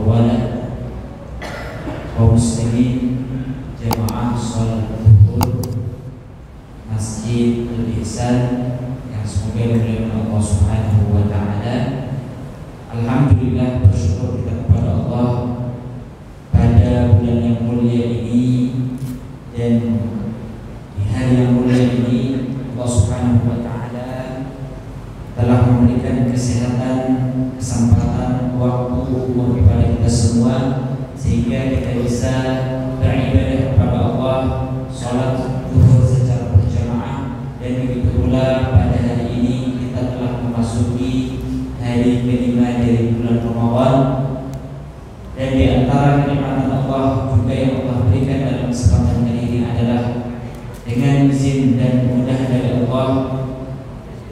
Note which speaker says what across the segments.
Speaker 1: wala kaum muslimin jamaah salat zuhur Masjid Al-Ihsan yang semoga dimuliakan Allah Subhanahu wa taala. Alhamdulillah, bersyukur kita kepada Allah pada bulan yang mulia ini, dan di hari yang mulia ini Allah Subhanahu wa taala telah memberikan kesehatan, kesempatan, waktu, umur kepada kita semua sehingga kita bisa beribadah kepada Allah, salat zuhur secara berjamaah. Dan begitu pula pada hari ini kita telah memasuki hari kelima dari bulan Ramadan, dan di antara kenikmatan Allah juga yang Allah berikan dalam kesempatan kali ini adalah dengan izin dan mudah dari Allah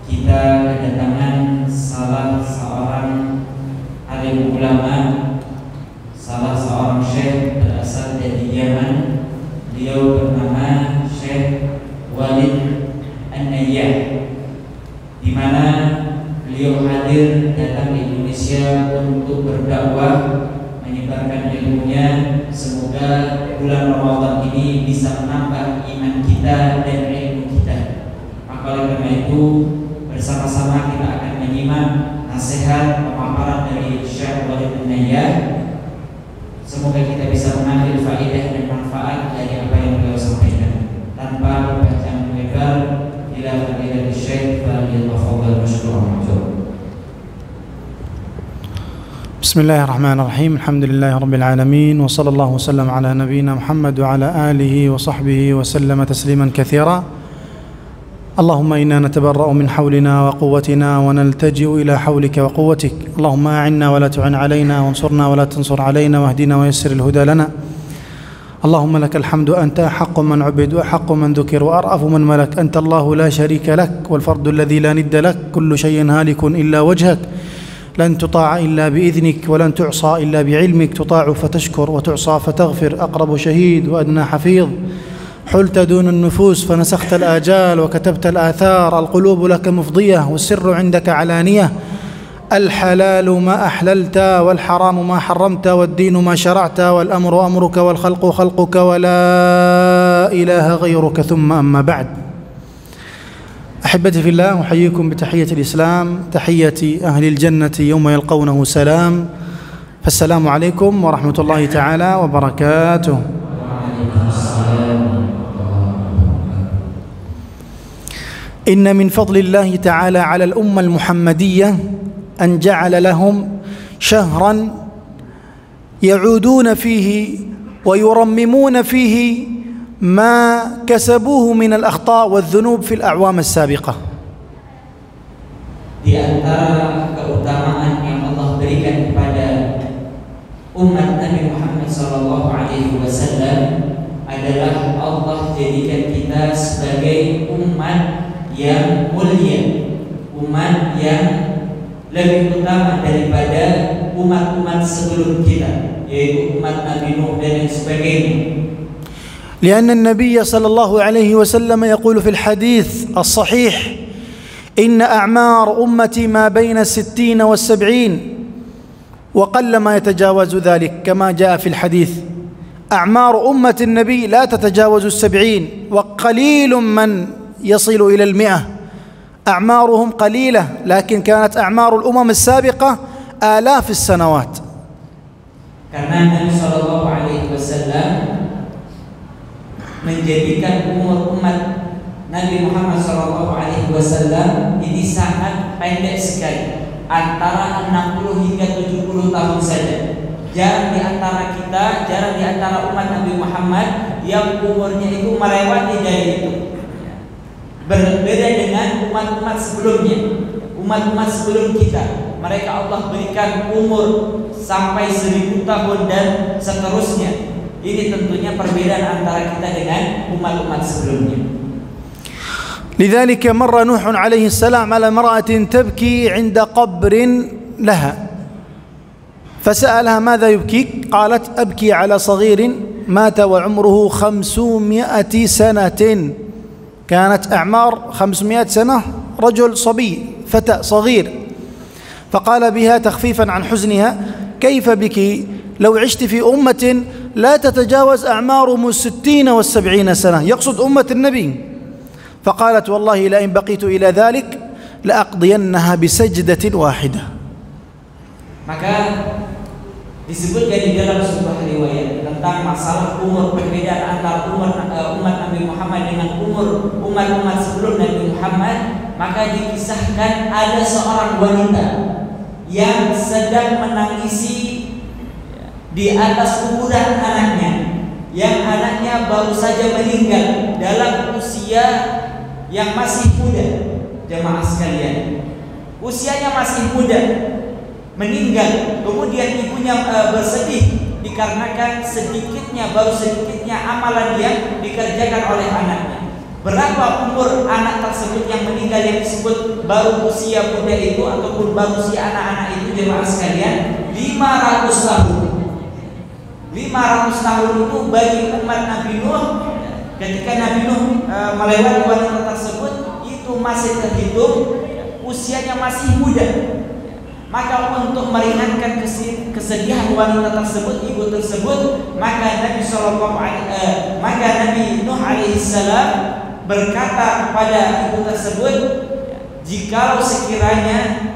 Speaker 1: kita kedatangan salah seorang alim ulama, salah seorang syekh berasal dari Yaman. Beliau bernama Syekh Walid An-Nayyah, di mana beliau hadir datang di Indonesia untuk berdakwah, menyebarkan ilmunya. Semoga bulan Ramadan ini bisa menambah iman kita dan ilmu kita. Maka oleh karena itu bersama-sama kita akan menyimak nasihat pemaparan dari Syekh Walid An-Nayyah. Semoga kita bisa mengambil faedah dan manfaat dari apa yang beliau sampaikan. Tanpa panjang lebar, ila fadilatul Syekh falyatafadhal mashkuran.
Speaker 2: Bismillahirrahmanirrahim. Alhamdulillahi rabbil alamin, wa sallallahu wasallam ala nabiyyina Muhammad wa ala alihi wa sahbihi wa sallama tasliman katsira. Allahumma inna natabarra'u min hawlina wa quwwatina wa naltaji'u ila hawlika wa quwwatik. Allahumma a'inna wa la tu'in 'alaina wansurna wa la tansur 'alaina wahdina wa yassir al-huda lana. Allahumma lakal hamdu anta haqqu man 'ubid wa haqqu man dhukir wa ar'afu man malak. Anta Allahu la sharika lak wal fardu alladhi la nidda lak. Kullu shay'in halikun illa wajhak. لن تطاع إلا بإذنك ولن تعصى إلا بعلمك. تطاع فتشكر وتعصى فتغفر. أقرب شهيد وأدنى حفيظ. حلت دون النفوس فنسخت الآجال وكتبت الآثار. القلوب لك مفضية والسر عندك علانية. الحلال ما أحللت والحرام ما حرمت والدين ما شرعت والأمر أمرك والخلق خلقك ولا إله غيرك. ثم أما بعد، أحبتي في الله، أحييكم بتحية الإسلام، تحية أهل الجنة يوم يلقونه سلام. فالسلام عليكم ورحمة الله تعالى وبركاته. إن من فضل الله تعالى على الأمة المحمدية أن جعل لهم شهرا يعودون فيه ويرممون فيه ما كسبوه من الأخطاء والذنوب في الأعوام السابقة.
Speaker 1: Di antara keutamaan yang Allah berikan kepada umat Nabi Muhammad SAW adalah Allah jadikan kita sebagai umat yang mulia, umat yang lebih utama daripada umat-umat sebelum kita, yaitu umat Nabi Nuh dan yang sebagainya.
Speaker 2: لأن النبي صلى الله عليه وسلم يقول في الحديث الصحيح: إن أعمار أمتي ما بين 60 و70 وقل ما يتجاوز ذلك، كما جاء في الحديث. أعمار أمة النبي لا تتجاوز 70 وقليل من يصل إلى 100. أعمارهم قليلة، لكن كانت أعمار الأمم السابقة آلاف السنوات.
Speaker 1: Karena Nabi SAW menjadikan umur umat Nabi Muhammad SAW ini sangat pendek sekali, antara 60 hingga 70 tahun saja. Jarang di antara kita, jarang di antara umat Nabi Muhammad yang umurnya itu melewati dari itu. Berbeda dengan umat-umat sebelumnya, umat-umat sebelum kita, mereka Allah berikan umur sampai 1000 tahun dan seterusnya. Ini tentunya perbedaan antara kita dengan umat-umat sebelumnya.
Speaker 2: لذلك مر نوح عليه السلام على امرأة تبكي عند قبر لها، فسألها: ماذا يبكيك؟ قالت: أبكي على صغير مات وعمره 500 سنة. كانت أعمار 500 سنة، رجل صبي فتى صغير. فقال بها تخفيفا عن حزنها: كيف بك لو عشت في أمة لا تتجاوز أعمارهم 60 و70 سنة، يقصد أمة النبي. فقالت والله لئن بقيت إلى ذلك لأقضينها بسجدة واحدة.
Speaker 1: Maka disebutkan di dalam sebuah riwayat tentang masalah umur, perbedaan antara umat Nabi Muhammad dengan umur umat-umat sebelum Nabi Muhammad. Maka dikisahkan ada seorang wanita yang sedang menangisi di atas kuburan anaknya, yang anaknya baru saja meninggal dalam usia yang masih muda. Jemaah sekalian, usianya masih muda, meninggal. Kemudian ibunya bersedih dikarenakan baru sedikitnya amalan yang dikerjakan oleh anaknya. Berapa umur anak tersebut yang meninggal yang disebut baru usia muda itu ataupun baru usia anak-anak itu, jemaah sekalian? 500 tahun. 500 tahun itu bagi umat Nabi Nuh, ketika Nabi Nuh melewati wanita tersebut, itu masih terhitung usianya masih muda. Maka untuk meringankan kesedihan wanita tersebut, ibu tersebut, maka Nabi Nuh alaihissalam berkata kepada ibu tersebut, jikalau sekiranya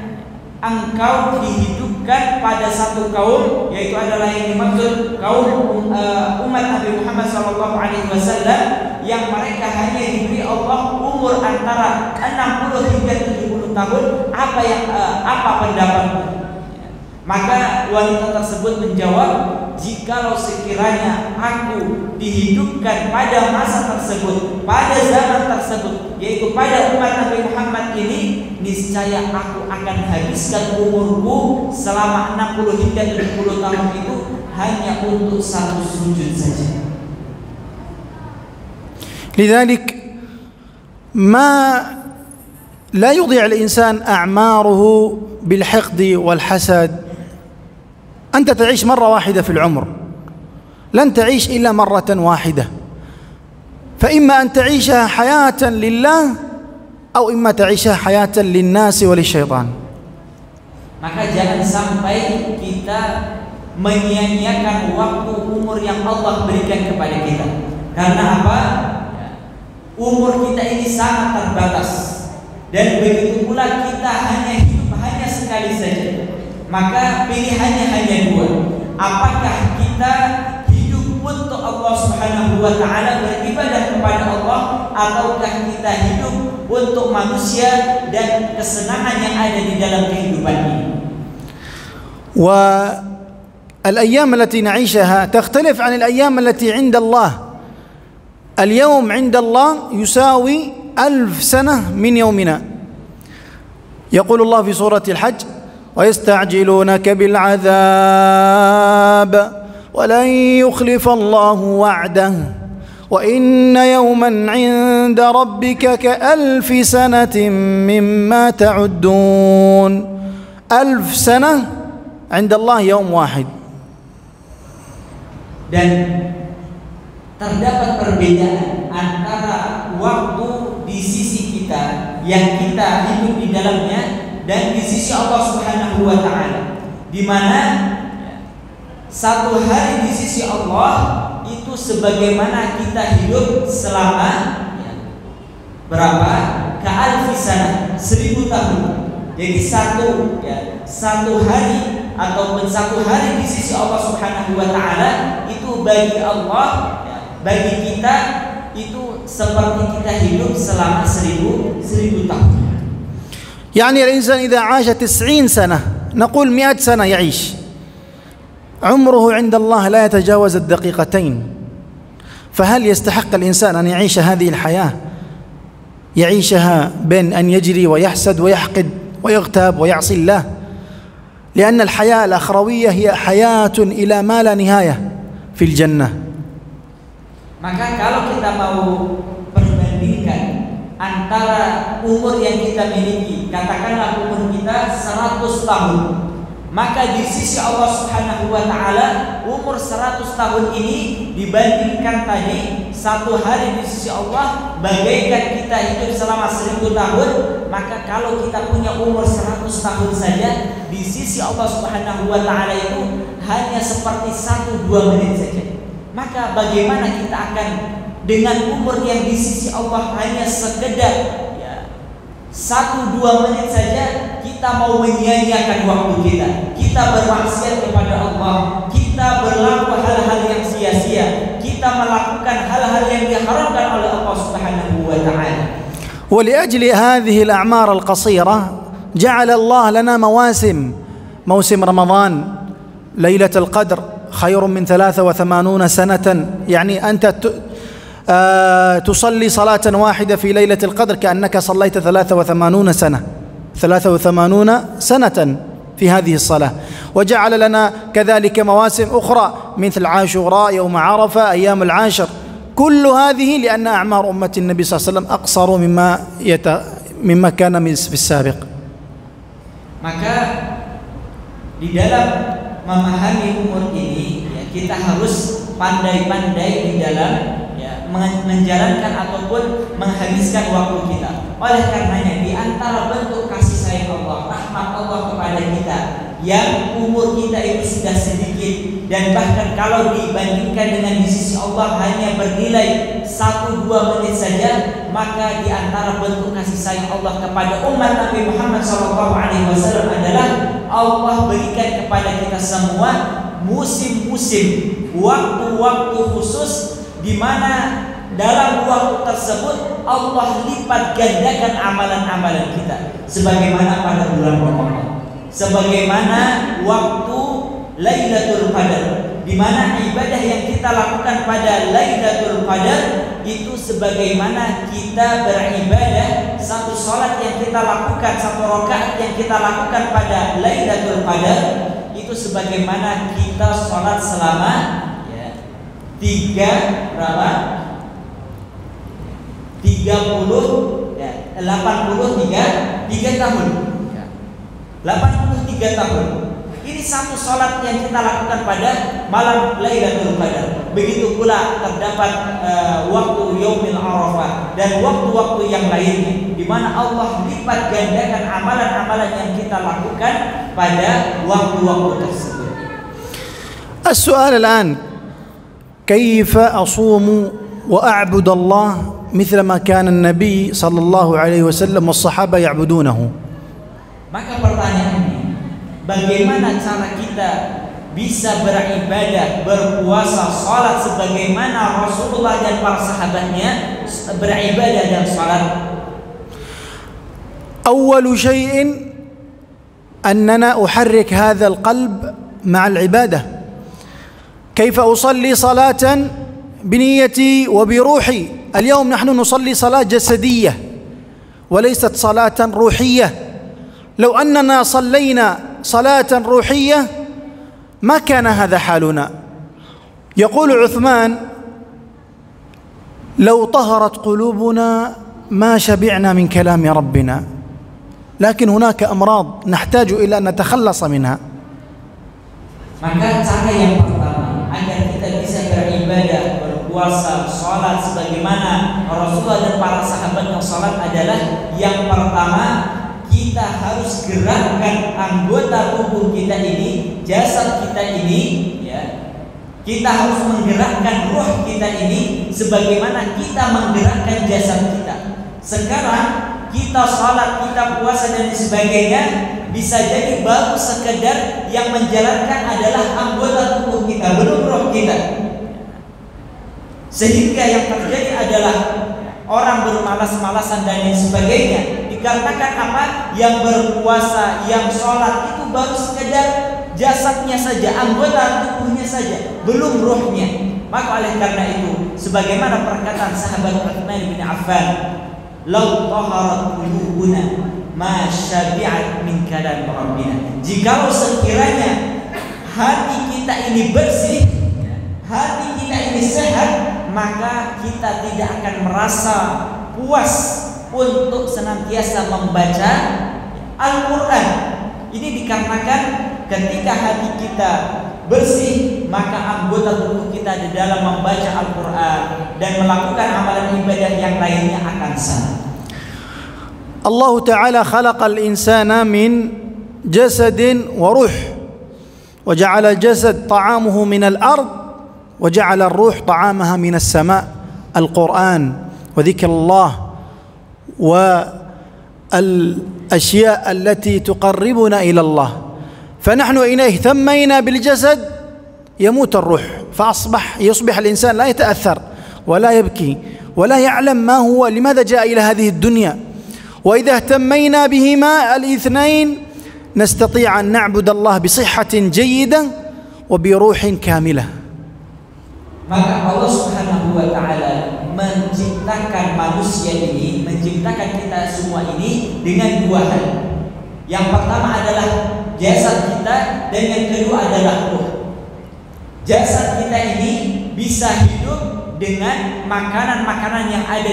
Speaker 1: engkau dihidupkan pada satu kaum, yaitu adalah yang dimaksud kaum umat Nabi Muhammad SAW, yang mereka hanya diberi Allah umur antara 60 hingga 70 tahun, apa pendapatmu? Maka wanita tersebut menjawab, jikalau sekiranya aku dihidupkan pada masa tersebut, pada zaman tersebut, yaitu pada umat Nabi Muhammad ini, niscaya aku akan habiskan umurku selama 60 hingga 70 tahun itu hanya untuk satu sujud saja.
Speaker 2: لذلك لا يضيع الإنسان أعماره بالحقد والحسد. أنت تعيش مرة واحدة في العمر، لن تعيش إلا مرة واحدة، فإما أن تعيشها حياة لله أو إما تعيشها حياة للناس وللشيطان.
Speaker 1: Maka jangan sampai kita menyia-nyiakan waktu umur yang Allah berikan kepada kita. Karena apa? Umur kita ini sangat terbatas, dan begitu pula kita hanya hidup hanya sekali saja. Maka pilihannya hanya dua. Apakah kita hidup untuk Allah Subhanahu wa taala, beribadah kepada Allah, ataukah kita hidup untuk manusia dan kesenangan yang ada di dalam kehidupan ini?
Speaker 2: والأيام التي نعيشها تختلف عن الأيام التي عند الله. اليوم عند الله يساوي 1000 سنة من يومنا. يقول الله في سورة الحج: ويستعجلونك بالعذاب ولن يخلف الله وعده وإن يوما عند ربك كألف سنة مما تعدون. 1000 سنة عند الله يوم واحد.
Speaker 1: Dan terdapat perbedaan antara waktu di sisi kita yang kita hidup di dalamnya dan di sisi Allah Subhanahu wa taala, di mana satu hari di sisi Allah itu sebagaimana kita hidup selama berapa? Ka'alfi sana, 1000 tahun. Jadi satu hari ataupun satu hari di sisi Allah Subhanahu wa taala itu bagi Allah, bagi kita itu seperti kita hidup selama 1000 tahun.
Speaker 2: يعني الإنسان إذا عاش 90 سنة، نقول 100 سنة يعيش، عمره عند الله لا يتجاوز الدقيقتين. فهل يستحق الإنسان أن يعيش هذه الحياة، يعيشها بين أن يجري ويحسد ويحقد ويغتاب ويعصي الله؟ لأن الحياة الأخروية هي حياة إلى ما لا نهاية في الجنة.
Speaker 1: Maka kalau kita mau perbandingkan antara umur yang kita miliki, katakanlah umur kita 100 tahun, maka di sisi Allah Subhanahu wa taala umur 100 tahun ini dibandingkan tadi satu hari di sisi Allah bagaikan kita hidup selama 1000 tahun. Maka kalau kita punya umur 100 tahun saja, di sisi Allah Subhanahu wa taala itu hanya seperti 1-2 menit saja. Maka bagaimana kita akan dengan umur yang di sisi Allah hanya sekedar 1-2 menit saja, kita mau menyia-nyiakan waktu kita. Kita bermaksiat kepada Allah, kita berlaku hal-hal yang sia-sia, kita melakukan hal-hal yang diharamkan oleh Allah Subhanahu wa taala.
Speaker 2: ولأجل هذه الأعمار القصيرة جعل الله لنا موسم رمضان ليلة القدر خير من 83 سنة. يعني أنت تصلي صلاة واحدة في ليلة القدر كأنك صليت 83 سنة في هذه الصلاة. وجعل لنا كذلك مواسم أخرى مثل عاشوراء، يوم عرفة، أيام العاشر. كل هذه لأن أعمار أمة النبي صلى الله عليه وسلم أقصر مما كان في السابق.
Speaker 1: Maka di dalam memahami umur ini kita harus pandai-pandai di dalam menjalankan ataupun menghabiskan waktu kita. Oleh karenanya di antara bentuk kasih sayang Allah, rahmat Allah kepada kita yang umur kita itu sudah sedikit, dan bahkan kalau dibandingkan dengan di sisi Allah hanya bernilai 1-2 menit saja, maka di antara bentuk kasih sayang Allah kepada umat Nabi Muhammad SAW adalah Allah berikan kepada kita semua musim-musim, waktu-waktu khusus di mana dalam waktu tersebut Allah lipat gandakan amalan-amalan kita, sebagaimana pada bulan Ramadan, sebagaimana waktu Lailatul Qadar, di mana ibadah yang kita lakukan pada Lailatul Qadar itu sebagaimana kita beribadah satu salat yang kita lakukan, satu rakaat yang kita lakukan pada Lailatul Qadar itu sebagaimana kita salat selama 83 tahun. 83 tahun. Ini satu salat yang kita lakukan pada malam Lailatul Qadar. Begitu pula terdapat waktu Yaumil Arafah dan waktu-waktu yang lainnya di mana Allah lipat gandakan amalan-amalan yang kita lakukan pada waktu-waktu tersebut.
Speaker 2: السؤال الآن كيف أصوم وأعبد الله مثل ما كان النبي صلى الله عليه وسلم والصحابة يعبدونه.
Speaker 1: Maka pertanyaannya, bagaimana cara kita bisa beribadah, berpuasa, salat sebagaimana Rasulullah dan para sahabatnya beribadah dan salat?
Speaker 2: أول شيء أننا أحرك هذا القلب مع العبادة. كيف أصلي صلاة بنيتي وبروحي؟ اليوم نحن نصلي صلاة جسدية وليست صلاة روحية. لو أننا صلينا صلاة روحية ما كان هذا حالنا. يقول عثمان: لو طهرت قلوبنا ما شبعنا من كلام ربنا، لكن هناك أمراض نحتاج إلى أن نتخلص منها.
Speaker 1: Maka cara yang pertama agar kita bisa beribadah, berpuasa, salat sebagaimana Rasulullah dan para sahabat yang salat adalah yang pertama, kita harus gerakkan anggota tubuh kita ini, jasad kita ini, kita harus menggerakkan ruh kita ini sebagaimana kita menggerakkan jasad kita. Sekarang kita salat, kita puasa dan sebagainya bisa jadi baru sekedar yang menjalankan adalah anggota tubuh kita, belum roh kita. Sehingga yang terjadi adalah orang bermalas-malasan dan lain sebagainya. Dikarenakan apa? Yang berpuasa, yang sholat itu baru sekedar jasadnya saja, anggota tubuhnya saja, belum ruhnya. Maka oleh karena itu, sebagaimana perkataan sahabat Utsman bin Affan, "Lau taharat qulubuna ma syabi'at min kalam rabbina." Jikalau sekiranya hati kita ini bersih, hati kita ini sehat, maka kita tidak akan merasa puas untuk senantiasa membaca Al-Quran. Ini dikarenakan ketika hati kita bersih, maka anggota tubuh kita di dalam membaca Al-Quran dan melakukan amalan ibadah yang lainnya akan sah.
Speaker 2: Allah Ta'ala khalaqal insana min jasadin wa ruh, wa ja'ala al-jasad ta'amuhu min al-ard, wa ja'ala ar-ruh ta'amaha min as-sama', al-Quran wa dhikrullah wa al-ashya' allati tuqarribuna ila Allah. فنحن إن اهتمينا بالجسد يموت الروح، يصبح الإنسان لا يتأثر ولا يبكي ولا يعلم ما هو لماذا جاء إلى هذه الدنيا. وإذا اهتمينا بهما الاثنين نستطيع أن نعبد الله بصحة جيدة وبروح كاملة.
Speaker 1: Maka Allah Subhanahu wa Ta'ala menciptakan manusia ini, menciptakan kita semua ini dengan dua hal. Yang pertama adalah jasad kita, dan yang kedua adalah ruh. Jasad kita ini bisa hidup dengan makanan-makanan yang ada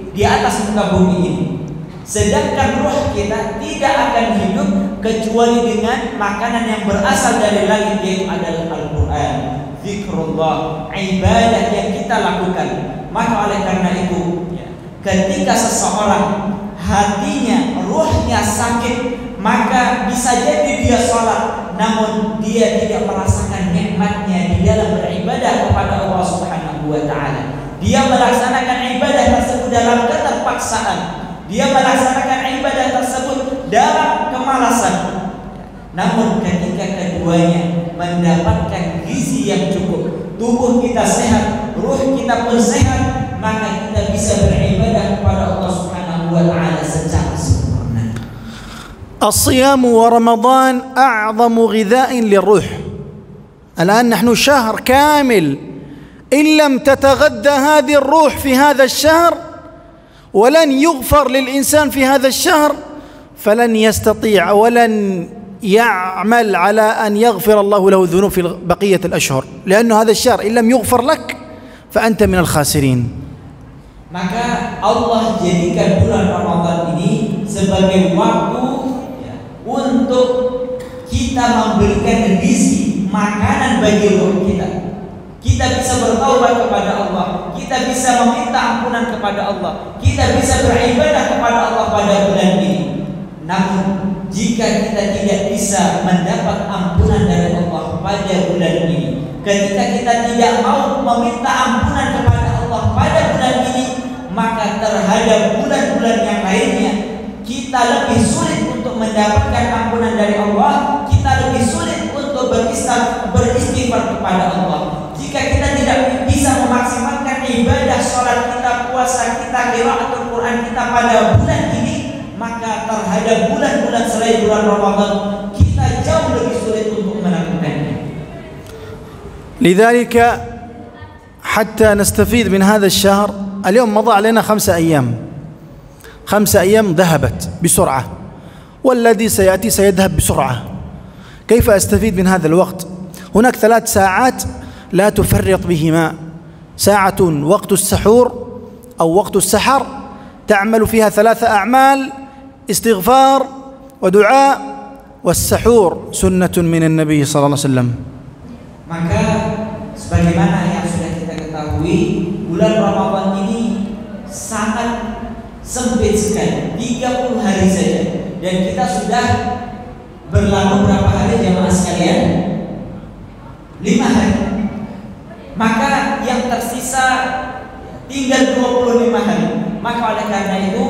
Speaker 1: di atas muka bumi ini. Sedangkan ruh kita tidak akan hidup kecuali dengan makanan yang berasal dari langit, yaitu adalah Al-Quran, zikrullah, ibadah yang kita lakukan. Maka oleh karena itu, ketika seseorang hatinya, ruhnya sakit, maka bisa jadi dia sholat, namun dia tidak merasakan nikmatnya di dalam beribadah kepada Allah Subhanahu wa Ta'ala. Dia melaksanakan ibadah tersebut dalam keterpaksaan, dia melaksanakan ibadah tersebut dalam kemalasan. Namun ketika keduanya mendapatkan gizi yang cukup, tubuh kita sehat, ruh kita pun sehat, maka kita bisa beribadah kepada Allah Subhanahu wa Ta'ala secara sempurna.
Speaker 2: الصيام ورمضان أعظم غذاء للروح. الآن نحن شهر كامل، إن لم تتغذى هذه الروح في هذا الشهر ولن يغفر للإنسان في هذا الشهر، فلن يستطيع ولن يعمل على أن يغفر الله له الذنوب في بقية الأشهر، لأن هذا الشهر إن لم يغفر لك فأنت من الخاسرين.
Speaker 1: Maka Allah jadikan bulan Ramadan ini sebagai waktu untuk kita memberikan gizi makanan bagi ruh kita. Kita bisa bertaubat kepada Allah, kita bisa meminta ampunan kepada Allah, kita bisa beribadah kepada Allah pada bulan ini. Namun jika kita tidak bisa mendapat ampunan dari Allah pada bulan ini, ketika kita tidak mau meminta ampunan kepada Allah pada bulan ini, maka terhadap bulan-bulan yang lainnya kita lebih sulit untuk mendapatkan ampunan dari Allah, kita lebih sulit untuk beristighfar kepada Allah. Jika kita tidak bisa memaksimalkan ibadah sholat kita, puasa kita, qiraatul Quran kita pada bulan ini, maka terhadap bulan-bulan selain bulan Ramadan kita jauh lebih sulit untuk melakukannya.
Speaker 2: لذلك حتى نستفيد من هذا الشهر، اليوم مضى علينا 5 أيام، 5 أيام ذهبت بسرعة، والذي سيأتي سيذهب بسرعة. كيف أستفيد من هذا الوقت؟ هناك 3 ساعات لا تفرط بهما، ساعة وقت السحور أو وقت السحر تعمل فيها 3 أعمال: استغفار ودعاء، والسحور سنة من النبي صلى الله عليه وسلم.
Speaker 1: Maka sebagaimana yang sudah kita ketahui, bulan Ramadan ini sangat sempit sekali, 30 hari saja, dan kita sudah berlalu berapa hari jemaah sekalian? 5 hari. Maka yang tersisa tinggal 25 hari. Maka oleh karena itu,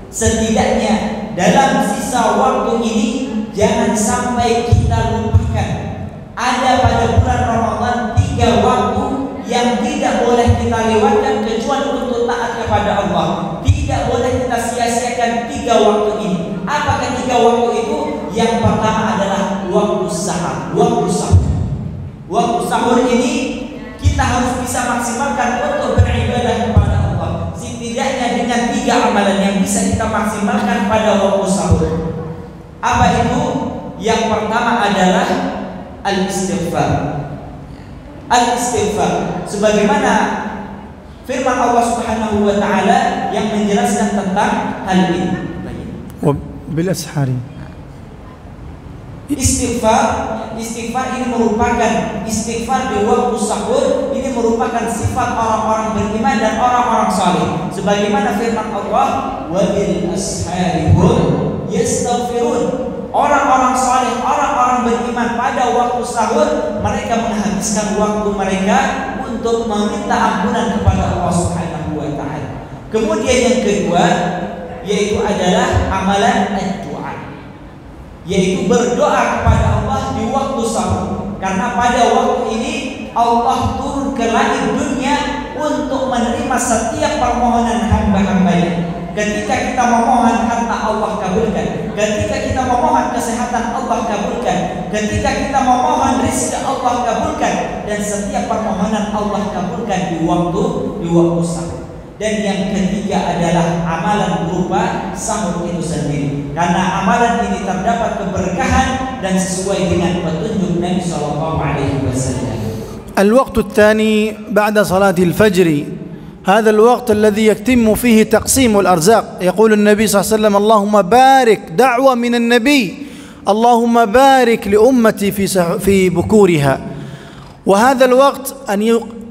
Speaker 1: setidaknya dalam sisa waktu ini jangan sampai kita lupakan ada pada bulan Ramadan 3 waktu yang tidak boleh kita lewatkan kecuali untuk taat kepada Allah. Tidak boleh kita sia-siakan 3 waktu ini. Apakah 3 waktu itu? Yang pertama adalah waktu sahur. Waktu sahur. Waktu sahur ini kita harus bisa maksimalkan untuk beribadah kepada Allah. Setidaknya dengan 3 amalan yang bisa kita maksimalkan pada waktu sahur. Apa itu? Yang pertama adalah al-istighfar. Al-istighfar sebagaimana firman Allah Subhanahu wa Ta'ala yang menjelaskan tentang hal ini.
Speaker 2: وبالأسحار
Speaker 1: Istighfar ini merupakan istighfar di waktu sahur, ini merupakan sifat orang-orang beriman dan orang-orang saleh. Sebagaimana firman Allah, wa bil asharihum yastaghfirun. Orang-orang saleh, orang-orang beriman pada waktu sahur mereka menghabiskan waktu mereka untuk meminta ampunan kepada Allah Subhanahu wa taala. Kemudian yang kedua yaitu adalah amalan doa, yaitu berdoa kepada Allah di waktu sahur. Karena pada waktu ini Allah turun ke langit dunia untuk menerima setiap permohonan hamba-hambanya. Ketika kita memohon harta, Allah kabulkan. Ketika kita memohon kesehatan, Allah kabulkan. Ketika kita memohon rezeki, Allah kabulkan. Dan setiap permohonan Allah kabulkan di waktu sahur. Dan yang ketiga adalah amalan berupa sahur itu sendiri. Karena amalan ini terdapat keberkahan dan sesuai dengan petunjuk Nabi sallallahu alaihi wasallam.
Speaker 2: الوقت الثاني بعد صلاة الفجر، هذا الوقت الذي يتم فيه تقسيم الأرزاق. يقول النبي صلى الله عليه وسلم: اللهم بارك، دعوة من النبي، اللهم بارك لأمتي في بكورها. وهذا الوقت أن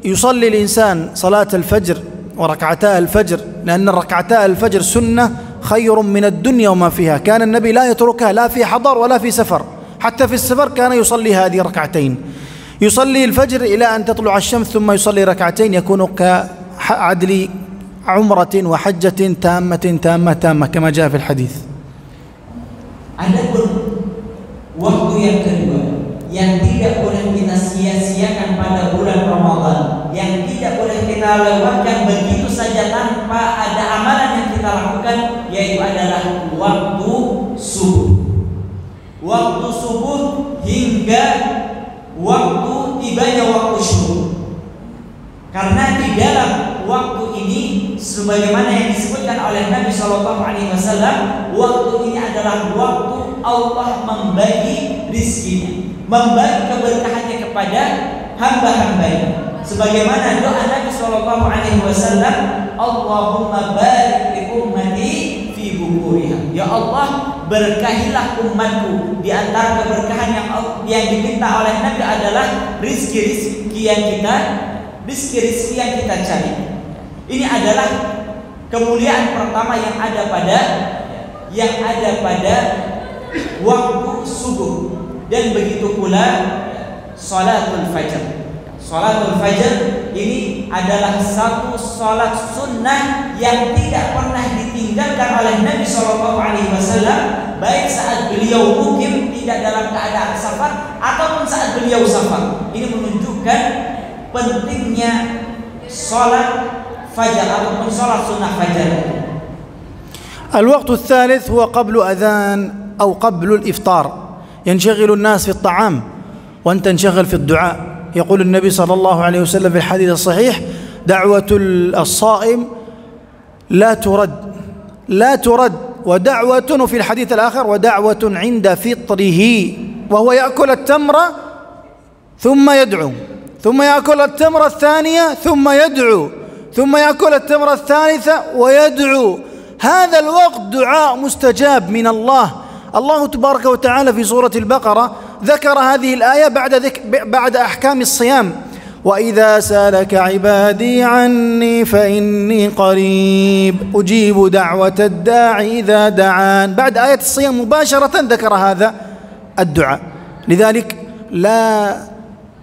Speaker 2: يصلي الإنسان صلاة الفجر وركعتا الفجر، لأن ركعتا الفجر سنة خير من الدنيا وما فيها. كان النبي لا يتركها لا في حضر ولا في سفر، حتى في السفر كان يصلي هذه ركعتين. يصلي الفجر إلى أن تطلع الشمس ثم يصلي ركعتين، يكون كعدل عمرة وحجة تامة كما جاء في الحديث.
Speaker 1: Adapun waktu yang kedua yang tidak boleh kita sia-siakan pada bulan Ramadan, yang tidak boleh kita lewatkan begitu saja tanpa ada amalan yang kita lakukan, yaitu adalah waktu subuh. Waktu subuh hingga waktu tibanya waktu syukur. Karena di dalam waktu ini sebagaimana yang disebutkan oleh Nabi sallallahu alaihi wasallam, waktu ini adalah waktu Allah membagi rizkinya, membagi keberkahannya kepada hamba-hambanya. Sebagaimana doa Nabi sallallahu alaihi wasallam, Allahumma barik li ummati fi bukuriha. Ya Allah, berkahilah umatku. Di antara keberkahan yang diminta oleh Nabi adalah rizki-rizki yang kita cari. Ini adalah kemuliaan pertama yang ada pada waktu subuh. Dan begitu pula salatul fajr. Salatul fajr ini adalah satu salat sunnah yang tidak pernah ditinggalkan oleh Nabi sallallahu alaihi wasallam, baik saat beliau mukim tidak dalam keadaan safar ataupun saat beliau safar. Ini menunjukkan pentingnya salat fajar ataupun salat sunnah fajar.
Speaker 2: الوقت الثالث هو قبل أذان أو قبل الإفطار، ينشغل الناس في الطعام وأنت تنشغل في الدعاء. يقول النبي صلى الله عليه وسلم في الحديث الصحيح: دعوة الصائم لا ترد ودعوة، وفي الحديث الآخر ودعوة عند فطره، وهو يأكل التمر ثم يدعو، ثم يأكل التمر الثانية ثم يدعو، ثم يأكل التمر الثالثة ويدعو. هذا الوقت دعاء مستجاب من الله. الله تبارك وتعالى في سورة البقرة ذكر هذه الآية بعد أحكام الصيام: وإذا سألك عبادي عني فإني قريب أجيب دعوة الداعي إذا دعان. بعد آية الصيام مباشرة ذكر هذا الدعاء. لذلك لا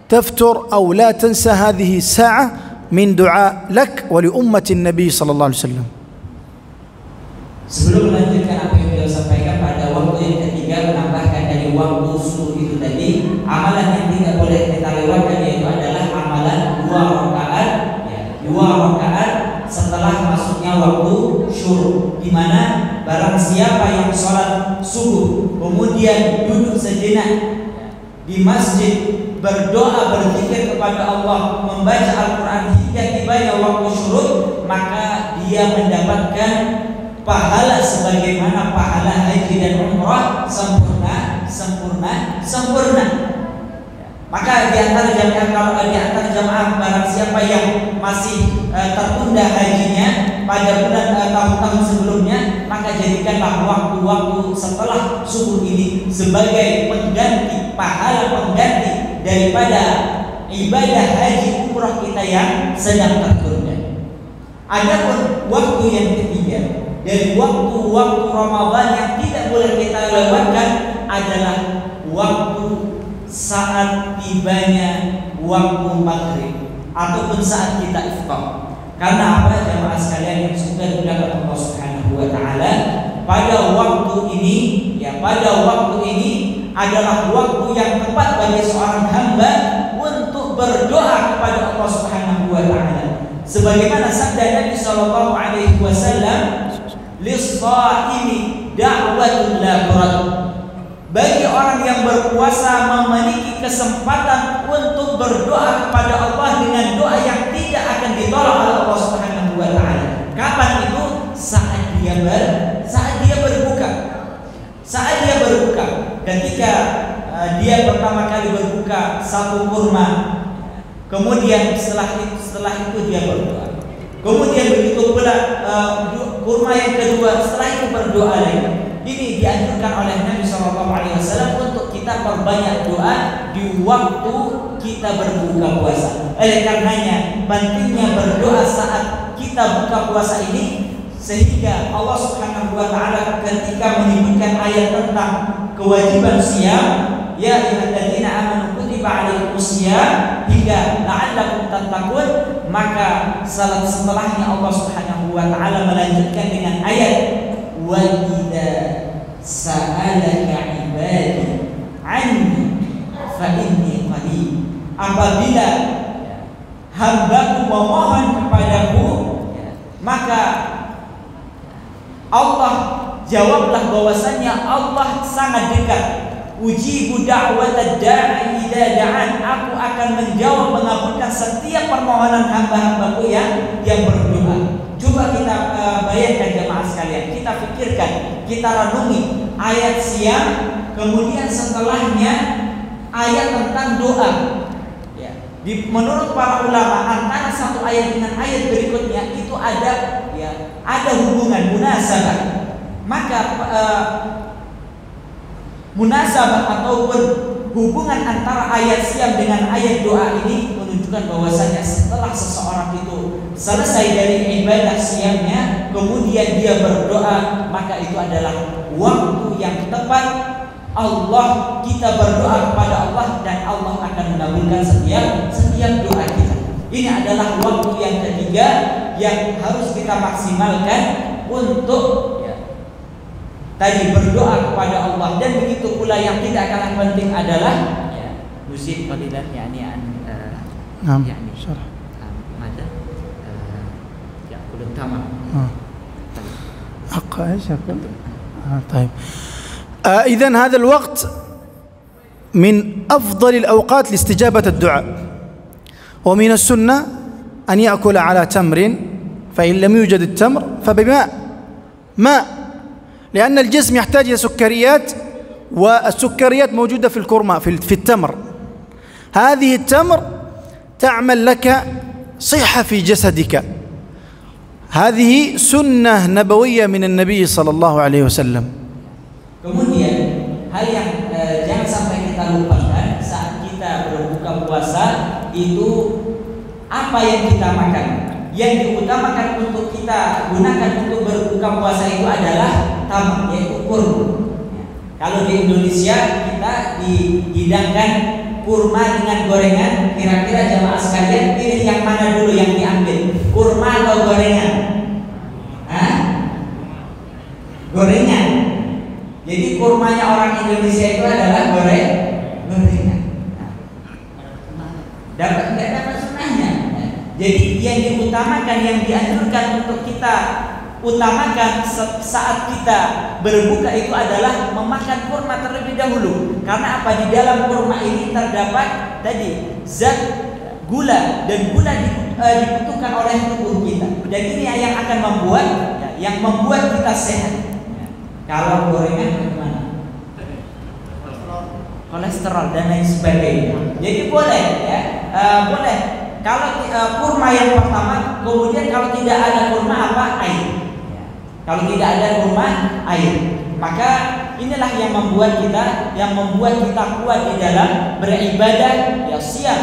Speaker 2: تفتر أو لا تنسى هذه الساعة من دعاء لك ولأمة النبي صلى الله عليه وسلم.
Speaker 1: Sebelum melanjutkan apa yang beliau sampaikan, pada waktu yang ketiga menambahkan dari waktu subuh itu tadi, amalan yang tidak boleh kita lewatkan yaitu adalah amalan 2 rakaat setelah masuknya waktu syuruk, di mana barang siapa yang sholat subuh kemudian duduk sejenak di masjid berdoa berzikir kepada Allah, membaca Al-Quran hingga tibanya waktu syuruk, maka dia mendapatkan pahala sebagaimana pahala haji dan umrah sempurna. Maka di antara jamaah barang siapa yang masih tertunda hajinya, pada bulan tahun-tahun sebelumnya, maka jadikanlah waktu-waktu setelah subuh ini sebagai pengganti, pahala pengganti daripada ibadah haji umrah kita yang sedang tertunda. Adapun waktu yang ketiga dari waktu-waktu Ramadan yang tidak boleh kita lewatkan adalah waktu saat tibanya waktu maghrib ataupun saat kita iftar. Karena apa, jamaah sekalian yang sudah dimuliakan Allah Subhanahu wa taala, pada waktu ini adalah waktu yang tepat bagi seorang hamba untuk berdoa kepada Allah Subhanahu wa taala. Sebagaimana sabda Nabi sallallahu alaihi wasallam, lis-shaimi da'watun la turad. Bagi orang yang berpuasa memiliki kesempatan untuk berdoa kepada Allah dengan doa yang tidak akan ditolak oleh Allah Subhanahu wa taala. Kapan itu? Saat dia berbuka. Saat dia berbuka. Ketika dia pertama kali berbuka satu kurma, kemudian setelah itu dia berdoa. Kemudian begitu pula kurma yang kedua, setelah itu berdoa lagi. Ini dianjurkan oleh Nabi SAW untuk kita perbanyak doa di waktu kita berbuka puasa. Oleh karenanya pentingnya berdoa saat kita buka puasa ini, sehingga Allah Subhanahu wa taala ketika menyebutkan ayat tentang kewajiban siam, ya ayyuhalladzina amanu kutiba alaikumus syiyam hingga la'allakum tattaqun, maka setelahnya Allah Subhanahu wa taala melanjutkan dengan ayat wa idza sa'alaka ibadi anni fa inni qarib. Apabila hambaku memohon kepadaku, maka Allah jawablah bahwasanya Allah sangat dekat. Ujibu da'watad da'i idza da'an. Aku akan menjawab, mengabulkan setiap permohonan hamba-hambaku yang berdoa. Coba kita bayangkan jemaah sekalian, kita pikirkan, kita renungi ayat siam, kemudian setelahnya ayat tentang doa. Menurut para ulama, antara satu ayat dengan ayat berikutnya itu ada hubungan munasabah. Maka munasabah ataupun hubungan antara ayat siam dengan ayat doa ini menunjukkan bahwasanya setelah seseorang itu selesai dari ibadah siamnya, kemudian dia berdoa, maka itu adalah waktu yang tepat kita berdoa kepada Allah dan Allah akan mengabulkan setiap doa kita. Ini adalah waktu yang ketiga yang harus kita maksimalkan untuk tadi berdoa kepada Allah. Dan begitu pula yang tidak kalah penting adalah musim qalilan ماذا يأكل التمر.
Speaker 2: ايش يأكل؟ طيب. إذن هذا الوقت من أفضل الأوقات لاستجابة الدعاء، ومن السنة أن يأكل على تمر، فإن لم يوجد التمر ماء، لأن الجسم يحتاج إلى سكريات، والسكريات موجودة في الكرمة في التمر. هذه التمر تعمل لك صحة في جسدك. هذه سنة نبوية من النبي صلى الله عليه وسلم.
Speaker 1: Kemudian hal yang jangan sampai kita lupakan saat kita berbuka puasa itu apa yang kita makan. Yang diutamakan untuk kita gunakan untuk berbuka puasa itu adalah tamar, yaitu kurma. Kalau di Indonesia kita dihidangkan kurma dengan gorengan, kira-kira jamaah sekalian pilih yang mana dulu yang diambil, kurma atau gorengan? Gorengan. Jadi kurmanya orang Indonesia itu adalah gorengan. Tidak dapat sunnahnya. Jadi yang diutamakan, yang dianjurkan untuk kita utamakan saat kita berbuka itu adalah memakan kurma terlebih dahulu. Karena apa? Di dalam kurma ini terdapat tadi zat gula, dan gula dibutuhkan oleh tubuh kita. Dan ini yang akan membuat kita sehat. Kalau gorengan bagaimana? Kolesterol dan lain sebagainya. Jadi boleh kalau kurma yang pertama, kemudian kalau tidak ada kurma apa? Air. Ya. Kalau tidak ada kurma, air. Maka inilah yang membuat kita kuat di dalam beribadah ya siap.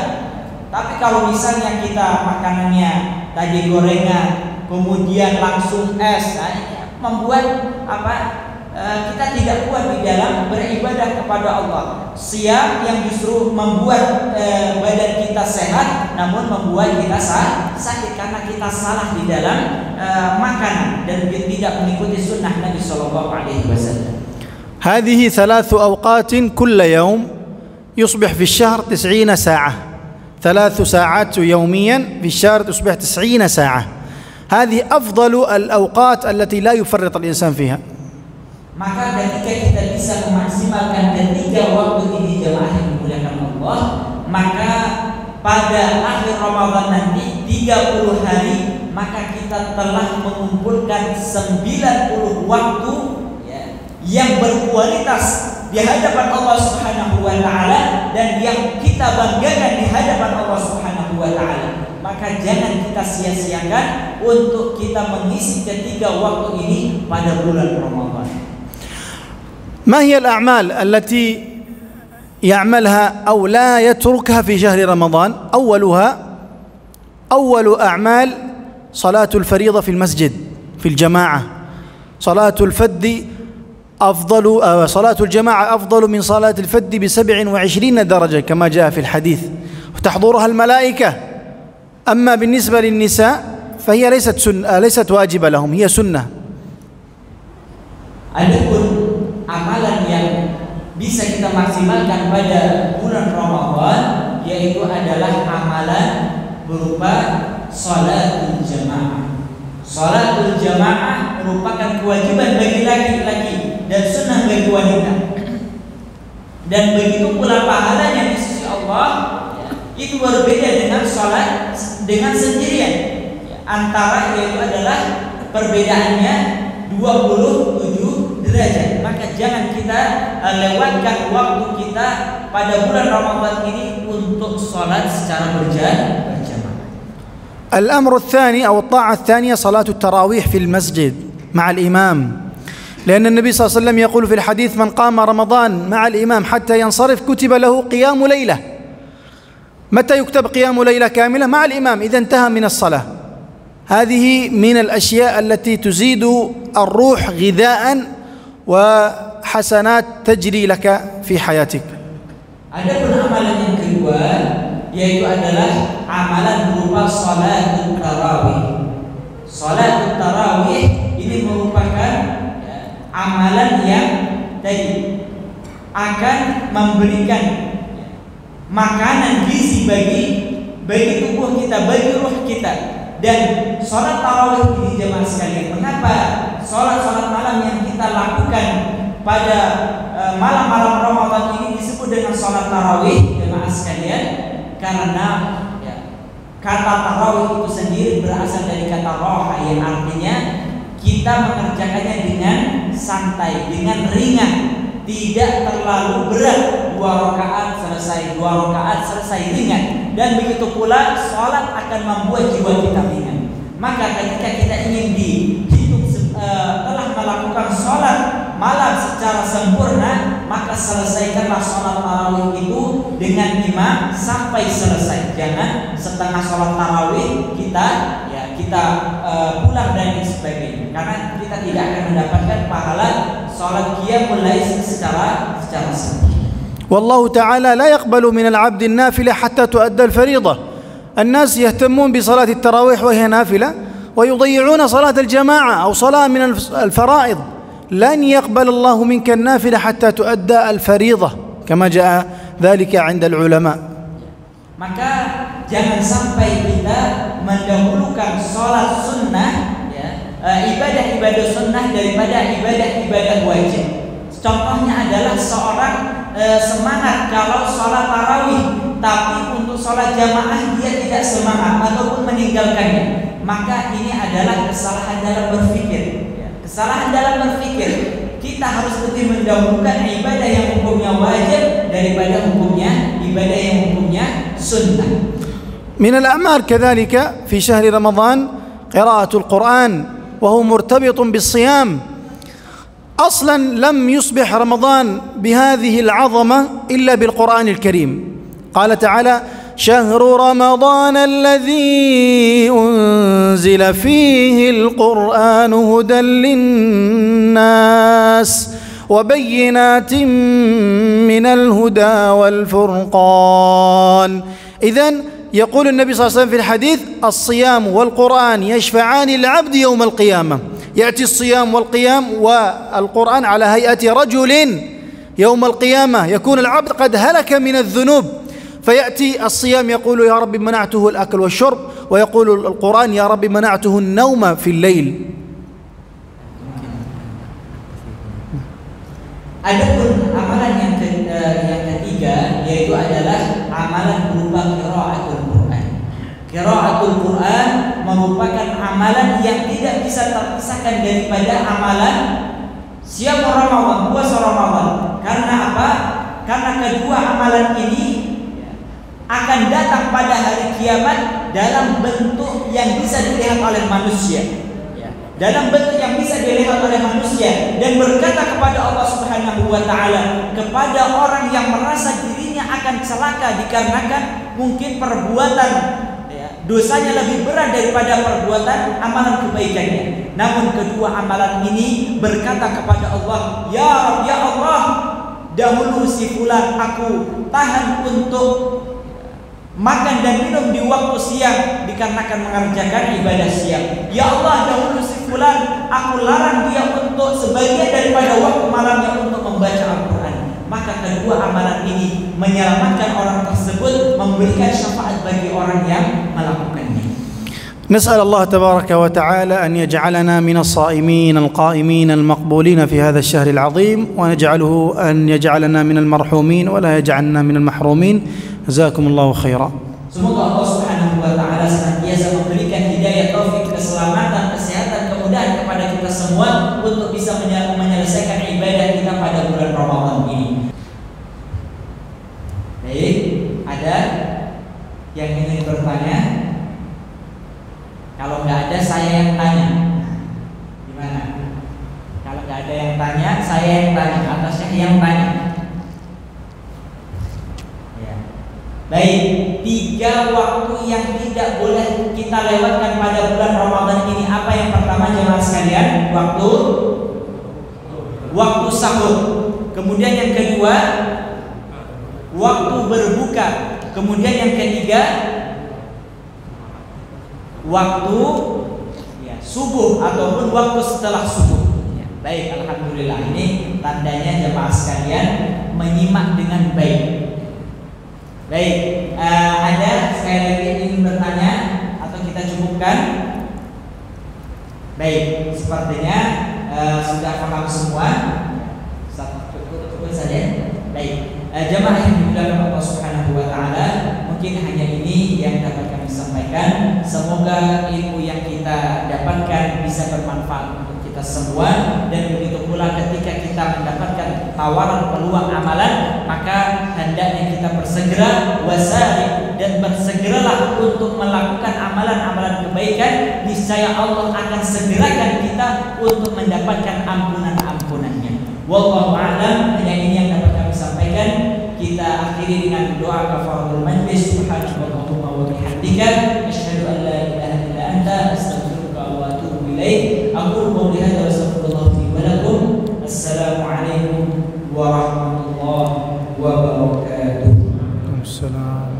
Speaker 1: Tapi kalau misalnya kita makanannya tadi gorengan, kemudian langsung es, nah, membuat kita tidak kuat di dalam beribadah kepada Allah. Siap yang justru membuat badan kita sehat, namun membuat kita sakit karena kita salah di dalam makanan dan tidak mengikuti sunnah Nabi Sallallahu Alaihi Wasallam.
Speaker 2: هذه 3 أوقات كل يوم يصبح في الشهر 90 ساعة 3 ساعات يوميا في الشهر تصبح 90 ساعة هذه أفضل الأوقات التي لا يفرط الإنسان فيها.
Speaker 1: Maka ketika kita bisa memaksimalkan ketiga waktu ini jemaah yang dimuliakan Allah, maka pada akhir Ramadan nanti 30 hari maka kita telah mengumpulkan 90 waktu yang berkualitas di hadapan Allah Subhanahu wa taala dan yang kita banggakan di hadapan Allah Subhanahu wa taala. Maka jangan kita sia-siakan untuk kita mengisi ketiga waktu ini pada bulan Ramadan.
Speaker 2: ما هي الأعمال التي يعملها أو لا يتركها في شهر رمضان؟ أول أعمال صلاة الفريضة في المسجد في الجماعة. صلاة الجماعة أفضل من صلاة الفذ ب27 درجة كما جاء في الحديث، وتحضرها الملائكة. أما بالنسبة للنساء فهي ليست واجبة لهم، هي سنة.
Speaker 1: Adapun amalan yang bisa kita maksimalkan pada bulan Ramadan yaitu adalah amalan berupa salatul jamaah. Salatul jamaah merupakan kewajiban bagi laki-laki dan sunnah bagi wanita. Dan begitu pula pahalanya di sisi Allah itu berbeda dengan salat dengan sendirian. Antara yaitu adalah perbedaannya 27 derajat. Maka jangan kita lewatkan waktu kita pada bulan Ramadan ini untuk salat secara berjamaah.
Speaker 2: الأمر الثاني أو الطاعة الثانية صلاة التراويح في المسجد مع الإمام، لأن النبي صلى الله عليه وسلم يقول في الحديث: من قام رمضان مع الإمام حتى ينصرف كتب له قيام ليلة. متى يكتب قيام ليلة كاملة؟ مع الإمام إذا انتهى من الصلاة. هذه من الأشياء التي تزيد الروح غذاء وحسنات تجري لك في حياتك.
Speaker 1: Adapun amalan yang kedua yaitu adalah amalan berupa salatul tarawih. Salatul tarawih ini merupakan amalan yang tadi akan memberikan makanan gizi bagi tubuh kita, bagi ruh kita. Dan salat tarawih ini jemaah sekalian, mengapa salat malam yang kita lakukan pada malam-malam Ramadan ini disebut dengan salat tarawih jemaah sekalian? Karena kata tarawih itu sendiri berasal dari kata roha yang artinya kita mengerjakannya dengan santai, dengan ringan, tidak terlalu berat. 2 rakaat selesai ringan. Dan begitu pula salat akan membuat jiwa kita ringan. Maka ketika kita ingin dihitung telah melakukan salat malam secara sempurna, maka selesaikanlah salat tarawih itu dengan imam sampai selesai. Jangan setengah salat tarawih kita pulang dan sebagainya, karena kita tidak akan mendapatkan pahala salat qiyamul lail secara sempurna.
Speaker 2: والله تعالى لا يقبل من العبد النافلة حتى تؤدى الفريضة. الناس يهتمون بصلاة التراويح وهي نافلة ويضيعون صلاة الجماعة أو صلاة من الفرائض. لن يقبل الله منك النافلة حتى تؤدى الفريضة كما جاء ذلك عند العلماء.
Speaker 1: Maka jangan sampai kita mendahulukan salat sunnah, ibadah-ibadah sunnah daripada ibadah-ibadah wajib. Contohnya adalah seorang semangat kalau sholat tarawih, tapi untuk sholat jamaah dia tidak semangat ataupun meninggalkannya. Maka ini adalah kesalahan dalam berpikir. Kesalahan dalam berpikir. Kita harus lebih mendahulukan ibadah yang hukumnya wajib daripada ibadah yang hukumnya sunnah.
Speaker 2: من الأعمال كذلك في شهر رمضان قراءة القرآن، وهو مرتبط بالصيام. أصلا لم يصبح رمضان بهذه العظمة إلا بالقرآن الكريم. قال تعالى: شهر رمضان الذي أنزل فيه القرآن هدى للناس وبينات من الهدى والفرقان. إذن يقول النبي صلى الله عليه وسلم في الحديث: الصيام والقرآن يشفعان للعبد يوم القيامة. يأتي الصيام والقيام والقرآن على هيئة رجل يوم القيامة، يكون العبد قد هلك من الذنوب، فيأتي الصيام يقول: يا رب منعته الأكل والشرب، ويقول القرآن: يا رب منعته النوم في الليل.
Speaker 1: Adapun amalan yang ketiga yaitu adalah amalan berupa qiraatul Quran. Qiraatul Quran merupakan amalan yang tidak bisa terpisahkan daripada amalan siam Ramadan, puasa Ramadan. Karena apa? Karena kedua amalan ini akan datang pada hari kiamat dalam bentuk yang bisa dilihat oleh manusia. Dalam bentuk yang bisa dilihat oleh manusia, dan berkata kepada Allah Subhanahu wa taala, kepada orang yang merasa dirinya akan celaka dikarenakan mungkin perbuatan dosanya lebih berat daripada perbuatan amalan kebaikannya. Namun kedua amalan ini berkata kepada Allah, ya Allah, dahulu si fulan aku tahan untuk makan dan minum di waktu siang dikarenakan mengerjakan ibadah siang. Ya Allah, dahulu si fulan aku larang dia untuk sebagian daripada waktu malamnya untuk membaca Al-Quran. Maka kedua amalan ini menyelamatkan orang tersebut, memberikan syafaat bagi orang yang melakukannya.
Speaker 2: نسأل الله تبارك وتعالى أن يجعلنا من الصائمين القائمين المقبولين في هذا الشهر العظيم، ونجعله أن يجعلنا من المرحومين ولا يجعلنا من المحرومين. جزاكم الله خيرا.
Speaker 1: Semoga Allah Subhanahu wa taala senantiasa memberikan hidayah, taufik, keselamatan, kesehatan, kemudahan kepada kita semua untuk bisa menyelesaikan ibadah kita pada bulan Ramadan ini. Baik, ada yang ingin bertanya? Kalau nggak ada, saya yang tanya. Gimana? Kalau nggak ada yang tanya, saya yang tanya. Atasnya yang tanya. Ya. Baik, 3 waktu yang tidak boleh kita lewatkan pada bulan Ramadan ini. Apa yang pertama jemaah sekalian? Waktu sahur. Kemudian yang kedua, waktu berbuka. Kemudian yang ketiga, waktu subuh ataupun waktu setelah subuh. Baik, alhamdulillah, ini tandanya jemaah sekalian menyimak dengan baik. Baik, ada sekali lagi yang ingin bertanya atau kita cukupkan? Baik, sepertinya sudah paham semua. Cukup saja. Baik, jemaah yang dimuliakan Allah Subhanahu wa taala, mungkin hanya ini yang dapat kami sampaikan. Semoga ilmu yang kita dapatkan bisa bermanfaat untuk kita semua, dan begitu pula ketika kita mendapatkan tawaran peluang amalan, maka hendaknya kita bersegera wasari dan bersegeralah untuk melakukan amalan-amalan kebaikan. Niscaya Allah akan segerakan kita untuk mendapatkan ampunan-ampunannya. Wallahu a'lam. Hanya ini yang dapat kami sampaikan. Kita akhiri dengan doa kafaratul majlis. Subhanallahumma wa bihamdika, asyhadu an la ilaha illa anta, astaghfiruka wa atubu ilaik. Aqulu qawli hadza wa astaghfirullah li wa lakum. Assalamu alaikum warahmatullahi wabarakatuh.
Speaker 2: Waalaikumsalam.